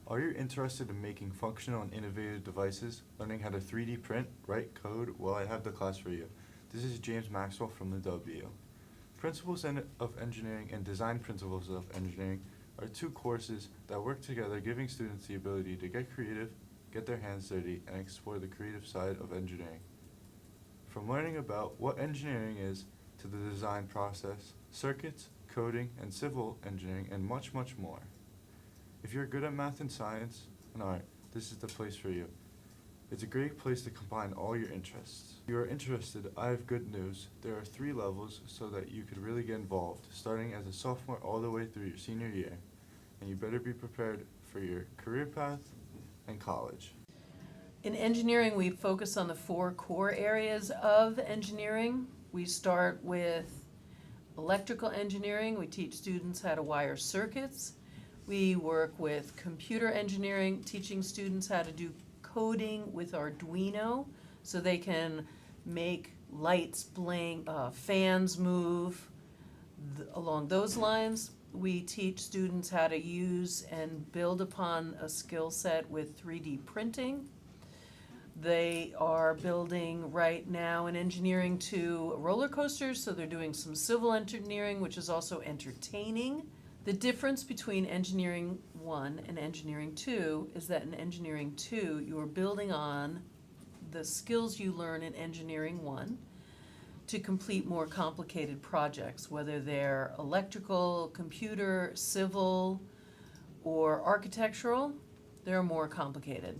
Are you interested in making functional and innovative devices, learning how to 3D print, write code? Well, I have the class for you. This is James Maxwell from the W. Principles of Engineering and Design Principles of Engineering are two courses that work together, giving students the ability to get creative, get their hands dirty, and explore the creative side of engineering. From learning about what engineering is to the design process, circuits, coding, and civil engineering, and much, much more. If you're good at math and science and art, this is the place for you. It's a great place to combine all your interests. If you are interested, I have good news. There are 3 levels so that you could really get involved, starting as a sophomore all the way through your senior year. And you better be prepared for your career path and college. In engineering, we focus on the 4 core areas of engineering. We start with electrical engineering. We teach students how to wire circuits. We work with computer engineering, teaching students how to do coding with Arduino so they can make lights blink, fans move, along those lines. We teach students how to use and build upon a skill set with 3D printing. They are building right now in engineering 2 roller coasters, so they're doing some civil engineering, which is also entertaining. The difference between engineering 1 and engineering 2 is that in engineering 2, you are building on the skills you learn in engineering 1 to complete more complicated projects, whether they're electrical, computer, civil, or architectural. They're more complicated.